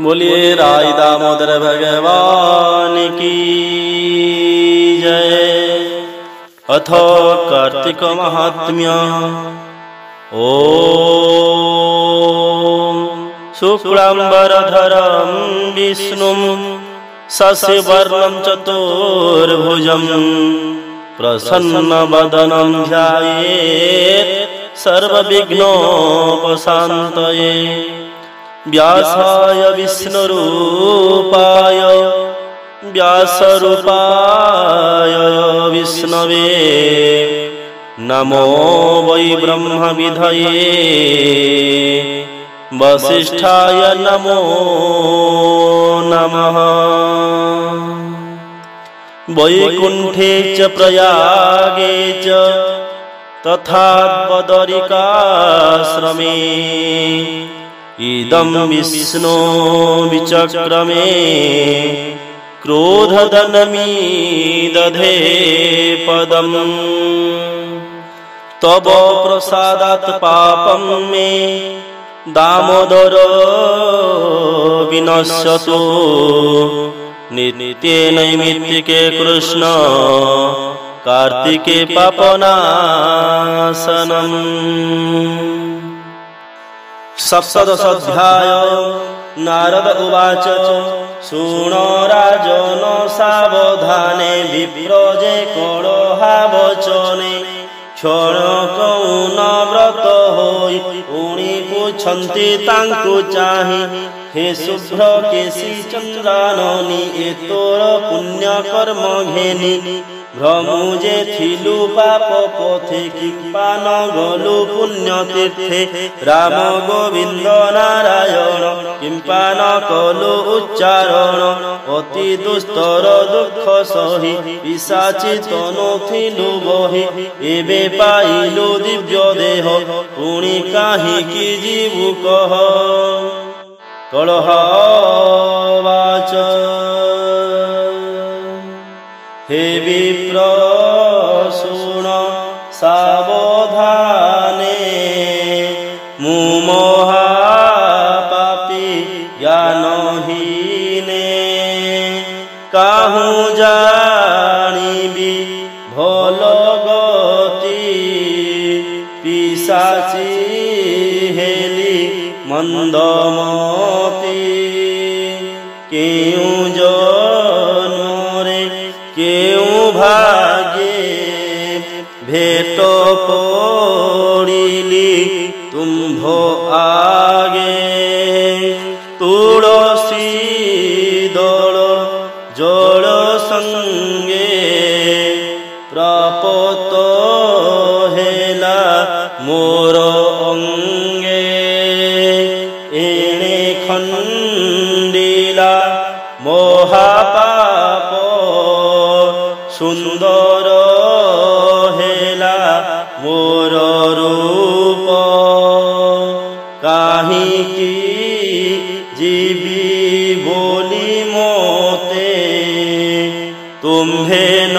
बोलिए राय दामोदर भगवान की जय। अथ कार्तिक महात्म्य। ओम शुक्लांबरधरं विष्णुं शशिवर्णं चतुर्भुजं प्रसन्नवदनं ध्यायेत् सर्वविघ्नोपशान्तये। व्यासाय विष्णुरूपाय व्यासरूपाय विष्णवे नमो वै ब्रह्मविधये वसिष्ठाय नमो नमः। वैकुंठे च प्रयागे च तथा बदरिकाश्रमे इदं विष्णो विचक्रमे क्रोधदनमीदधे पदम्। तव प्रसादात् पापं मे दामोदर विनश्यतु। नित्ये नैमित्तिके कृष्ण कार्तिके पापनाशनम्। सप्तदशोऽध्याय। नारद उवाच शृणो राजन सावधाने विप्रजे कलहावचने क्षणकौ व्रत होई उणी पुछन्ति तांकु चाहि। हे शुभ्र केशी चंद्राननी ए तोर पुण्य कर्म घेनी। भ्रमुजे थिलु पाप पथे किंपान गलु पुण्य तीर्थे। राम गोविंद नारायण किंपान कलु उच्चारण। अति दुस्तर दुख सही पिशाची तनु थिलु बही। एबे पाइलु दिव्य देह पुणी काहिकी जीवु कह। कलहावाच हे विप्र शृण सावधाने मुमोहापापी ज्ञानहीने। काहू जानिबी भल गति पिशाची हेली मंदमती। केउ जन्मरे केउ भागे भेट पड़िली तुम्भ आगे। तुलसी दल जल संगे प्रापत हेला मोर अंगे। एणे खंडिला महापाप सुंदर हेला मोर रूप। काहिकी जीवी बोली मोते तुम्हे न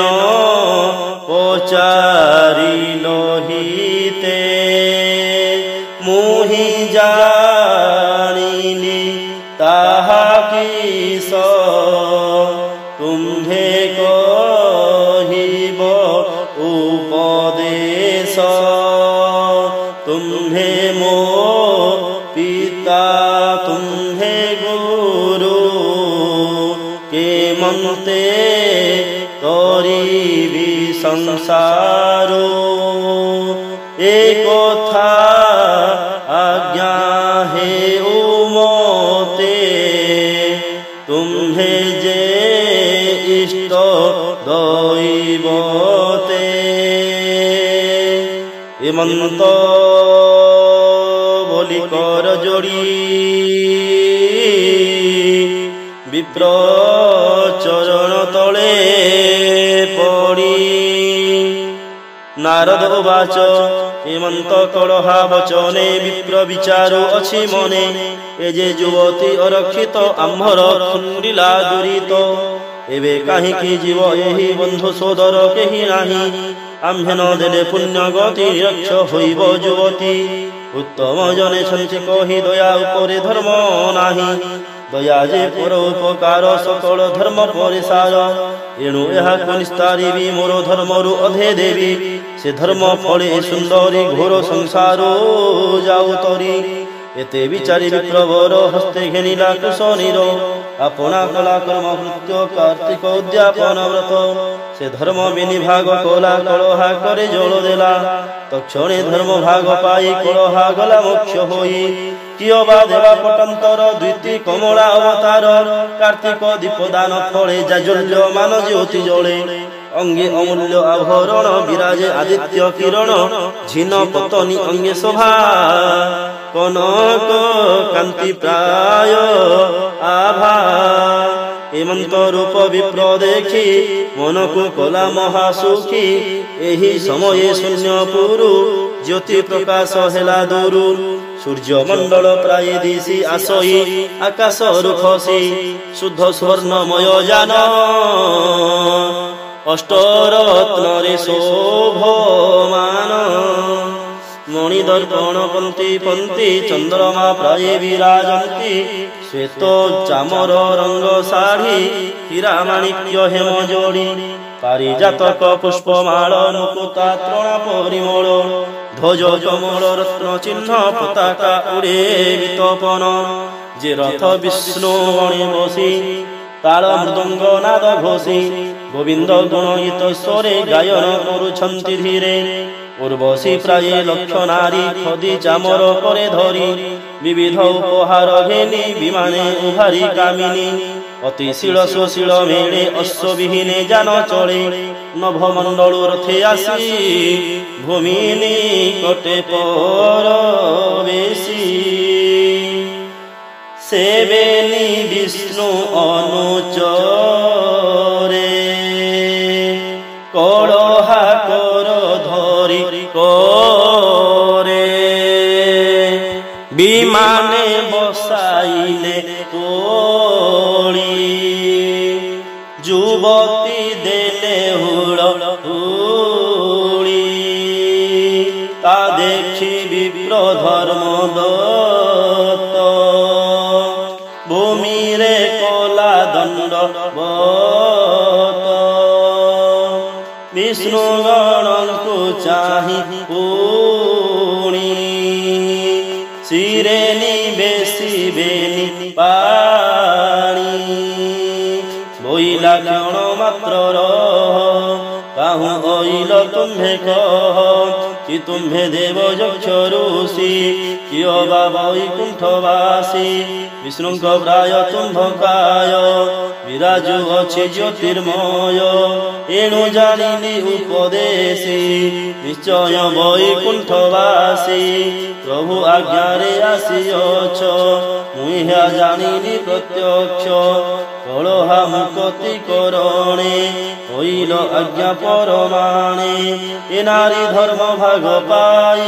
पचारिल हिते। मुहि जानिली ताहा किस तुम्हे कहिब उपदेश। तुम्हे मो पिता तुम्हे गुरु के मन्ते तोरिबी संसारो। एक था आज्ञा हे उमते तुम्हे जे इष्ट दैवते। एमंत बोली कर जोड़ी विप्र चरण तले पड़ी। नारद उवाच हेमंत कलहावचने विप्र विचारो अछि मने। ए जे युवती अरक्षित आम्भर खंडिला दुरित। एबे काहिकी जीव एही बंधु सोदर केही नाही। आम्भे न देले पुण्य गति निरक्ष होइब युवती। उत्तम जने छन्ति कहि दया उपरे धर्म नाही। ଦୟା ଯେ ପର ଉପକାର ସକଳ ଧର୍ମ ପରିସାର ଏଣୁ ଏହାକୁ ନିସ୍ତାରିବି ମୋର ଧର୍ମରୁ ଅଧେ ଦେବି ସେ ଧର୍ମ ଫଳେ ସୁନ୍ଦରୀ ଘୋର ସଂସାର ଯାଉ ତରି ଏତେ ବିଚାରି ବିପ୍ଳବର ହସ୍ତେ ଘେନିଲା କୁଶନୀର ଆପଣା କଲା କର୍ମ କୃତ୍ୟ କାର୍ତ୍ତିକ ଉଦ୍ଯାପନ ବ୍ରତ ସେ ଧର୍ମ ବିନିଭାଗ କଲା କଳହା করে ଜଳ ଦେଲା ତକ୍ଷଣେ ଧର୍ମ ଭାଗ ପାଇ କଳହା ଗଲା ମୋକ୍ଷ ହୋଇ କିଅ ବା ଦେବା ପଟନ୍ତର ଦ୍ୱିତୀୟ କମଳା ଅବତାର କାର୍ତ୍ତିକ ଦୀପଦାନ ଫଳେ ଜାଜ୍ୱଲ୍ୟ ମାନ ଜ୍ୟୋତି ଜଳେ ଅଙ୍ଗେ ଅମୂଲ୍ୟ ଆଭରଣ ବିରାଜେ ଆଦିତ୍ୟ କିରଣ ଝିନ ପତନି ଅଙ୍ଗେ ଶୋଭା କନକ କାନ୍ତି ପ୍ରାୟ ଆଭା ହେମନ୍ତ ରୂପ ବିପ୍ର ଦେଖି ମନକୁ କଲା ମହାସୁଖୀ ଏହି ସମୟେ ଶୂନ୍ୟପୁରୁ ଜ୍ୟୋତି ପ୍ରକାଶ ହେଲା ଦୂରୁ ସୂର୍ଯ୍ୟମଣ୍ଡଳ ପ୍ରାୟ ଦିଶି ଆସଇ ଆକାଶରୁ ଖସି ଶୁଦ୍ଧ ସ୍ୱର୍ଣ୍ଣମୟ ଯାନ ଅଷ୍ଟରତ୍ନରେ ଶୋଭମାନ ମଣି ଦର୍ପଣ ପନ୍ତି ପନ୍ତି ଚନ୍ଦ୍ରମା ପ୍ରାୟ ବିରାଜନ୍ତି ଶ୍ଵେତ ଚାମର ରଙ୍ଗ ଶାଢ଼ୀ ହୀରା ମାଣିକ୍ୟ ହେମ ଯୋଡ଼ି ପାରିଜାତକ ପୁଷ୍ପମାଳ ମୁକୁତା ତ୍ରଣା ପରିମଳ ଧ୍ୱଜ କମଳ ରତ୍ନ ଚିହ୍ନ ପତାକା ଉଡ଼େ ବିତପନ ଯେ ରଥ ବିଷ୍ଣୁ ଗଣେ ବସି ତାଳ ମୃଦଙ୍ଗ ନାଦ ଘୋଷି ଗୋବିନ୍ଦ ଗୁଣ ଗୀତ ସ୍ୱରେ ଗାୟନ କରୁଛନ୍ତି ଧୀରେ ଉର୍ବଶୀ ପ୍ରାୟ ଲକ୍ଷ ନାରୀ ଖଦି ଚାମର করে ଧରି ବିବିଧ ଉପହାର ଘେନି ବିମାନେ ଉଭାରି କାମିନୀ ଅତି ଶିଳ ସୁଶୀଳ ମେଳେ ଅଶ୍ୱବିହୀନେ ଯାନ ଚଳେ ନଭମଣ୍ଡଳୁ ରଥେ ଆସି ଭୂମିନି କଟେ ପରବେଶୀ ସେବେନି ବିଷ୍ଣୁ ଅନୁଚରେ କଳହା କର ଧରି করে বিমানে বসাইলে তোড়ি যুবতী দেলে হুড়ি তা দেখি বিপ্র ধর্ম দত্ত ভূমিরে কলা দণ্ড বিষ্ণু গণଙ୍କୁ চাহি পুଣି ଶିରେ ନିବେଶିବେନି ପାଣି ବୋଇଲା କ୍ଷଣ ମାତ୍ରର କାହୁଁ ଅଇଲ ତୁମ୍ଭେ କହ କି ତୁମ୍ଭେ ଦେବ ଯକ୍ଷ ଋଷି କିଅ ବା ବୈକୁଣ୍ଠବାସୀ ବିଷ୍ଣୁଙ୍କ ପ୍ରାୟ ତୁମ୍ଭକାୟ ବିରାଜୁ ଅଛି ଜ୍ୟୋତିର୍ମୟ ଏଣୁ ଜାଣିଲି ଉପଦେଶୀ ନିଶ୍ଚୟ ବୈକୁଣ୍ଠବାସୀ ପ୍ରଭୁ ଆଜ୍ଞାରେ ଆସିଅଛ ମୁଁ ଏହା ଜାଣିଲି ପ୍ରତ୍ୟକ୍ଷ କଳହା ମୁକତି କରଣେ ହୋଇଲ ଆଜ୍ଞା ପରମାଣେ ଏ ନାରୀ ଧର୍ମ ଭାଗ ପାଇ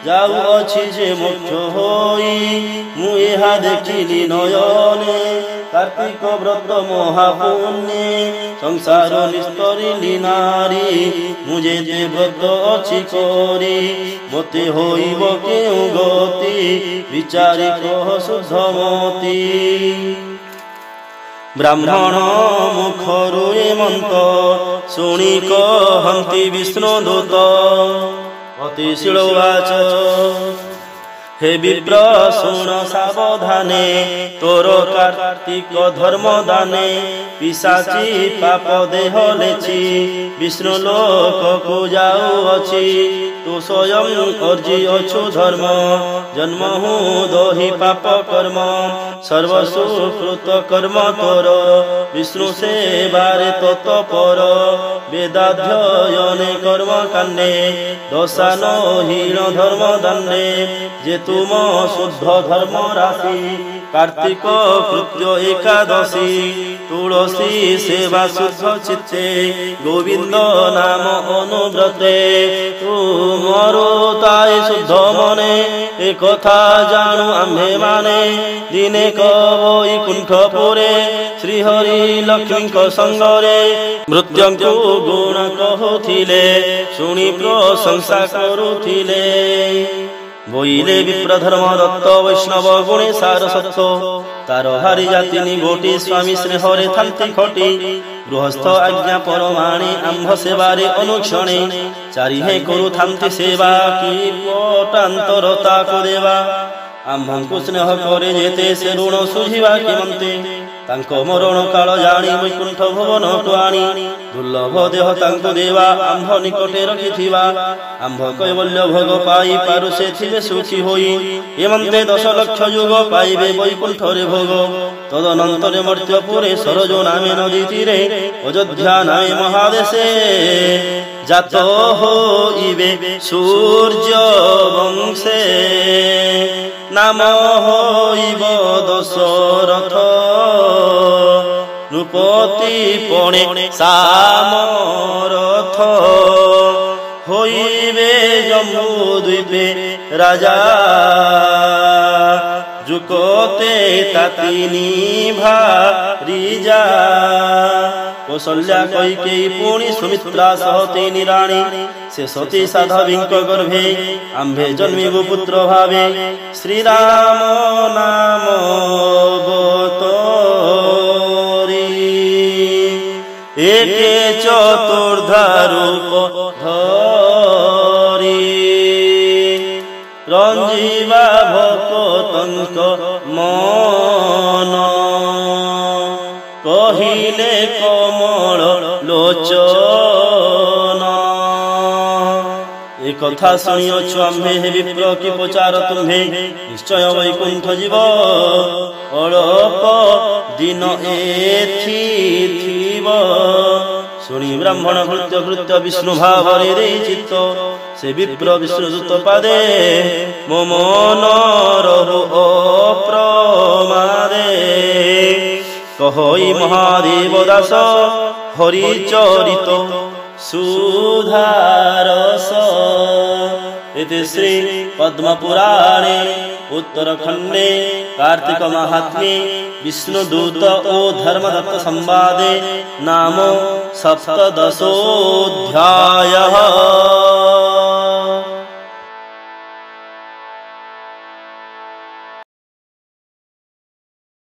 ଯାଉଅଛି ଯେ ମୋକ୍ଷ ହୋଇ ମୁଁ ଏହା ଦେଖିଲି ନୟନେ କାର୍ତ୍ତିକ ବ୍ରତ ମହାପୁଣ୍ୟେ ସଂସାର ନିଷ୍କରିଲି ନାରୀ ମୁଁ ଯେତେ ବ୍ରତ ଅଛି କରି ମୋତେ ହୋଇବ କେଉଁ ଗତି ବିଚାରି କହ ଶୁଦ୍ଧମତି ବ୍ରାହ୍ମଣ ମୁଖରୁ ଏ ମନ୍ତ ଶୁଣି କହନ୍ତି ବିଷ୍ଣୁ ଦୂତ ଅତିଶୀଳ ଉବାଚ हे विप्र शुण सावधाने तोर कार्तिक धर्म दाने पिशाची पाप देह लेछि विष्णु लोक को जाउअछि तू स्वयं अर्जी अछु धर्म जन्म हूँ दोहि पाप कर्म सर्वसुकृत कर्म तोर विष्णु सेवारे तत्पर वेदाध्ययने कर्म कांडे दशानहीन धर्म दांडे जे तुम शुद्ध धर्म राशि कार्तिक कृत्य एकादशी तुलसी सेवा शुद्ध चित्ते गोविंद नाम अनुव्रते तुमरो ताई शुद्ध मने एक कथा जानू आम्भे माने दिने वैकुंठपुरे श्रीहरि लक्ष्मी संगरे मृत्यंकु गुण कहूथिले शुणी प्रशंसा करुथिले বইলে বিপ্রধর্ম দত্ত বৈষ্ণব গুণে সারসত্ব তার হারি জাতি নিগোটি স্বামী স্নেহরে থান্তি খটি গৃহস্থ আজ্ঞা পরমাণে আম্ভ সেবারে অনুক্ষণে চারিহে করু থান্তি সেবা কি পটান্তর তাকু দেবা আম্ভଙ୍କୁ স্নেহ করে যেতে ସେ ଋଣ ସୁଝିବା କେମନ୍ତେ ତାଙ୍କ ମରଣ କାଳ ଜାଣି ବୈକୁଣ୍ଠ ଭୁବନକୁ ଆଣି ଦୁର୍ଲଭ ଦେହ ତାଙ୍କୁ ଦେବା ଆମ୍ଭ ନିକଟେ ରଖିଥିବା ଆମ୍ଭ କୈବଲ୍ୟ ଭୋଗ ପାଇ ପାରୁ ସେ ଥିବେ ସୁଖୀ ହୋଇ ଏମନ୍ତେ 10 ଲକ୍ଷ ଯୁଗ ପାଇବେ ବୈକୁଣ୍ଠରେ ଭୋଗ ତଦନନ୍ତରେ ମର୍ତ୍ତ୍ୟପୁରେ ସରୋଜ ନାମେ ନଦୀ ତୀରେ ଅଯୋଧ୍ୟା ନାମେ ମହାଦେଶେ ଜାତ ହୋଇବେ ସୂର୍ଯ୍ୟ ବଂଶେ নাম হইব দশরথ নৃপতি পণে সামরথ হইবে জম্বু দ্বীপে রাজা যুকতে তাতিনি ভারিজা কৌশল্যা কৈকেয়ী পুণি সুমিত্রা সহ তিনি রাণী সে সতী সাধবীঙ্ক গর্ভে আম্ভে জন্মিবু পুত্র ভাবে শ্রীরাম নাম অবতরি একে চতুর্ধা রূপ ধরি রঞ্জিবা ভক্তঙ্ক মন কহিলে কমল লোচন এ কথা শুনিଅଛୁ ଆମ୍ଭେ ହେ ବିପ୍ର କି ପଚାର ତୁମ୍ଭେ ନିଶ୍ଚୟ ବୈକୁଣ୍ଠ ଯିବ ଅଳପ ଦିନ ଏଥି ଥିବ ଶୁଣି ବ୍ରାହ୍ମଣ କୃତ୍ୟ କୃତ୍ୟ ବିଷ୍ଣୁ ଭାବରେ ଦେଇ ଚିତ୍ତ ସେ ବିପ୍ର ବିଷ୍ଣୁ ଦୂତ ପାଦେ ମୋ ମନ ରହୁ ଅପ୍ରମାଦେ কহই মহাদেব দাস হরিচরিত সুধারস এতে শ্রী পদ্মপুরাণে উত্তরখণ্ডে কার্তিক মাহাত্ম্যে বিষ্ণুদূত ও ধর্মদত্ত সংবাদে নাম সপ্তদশোऽধ্যায়ः।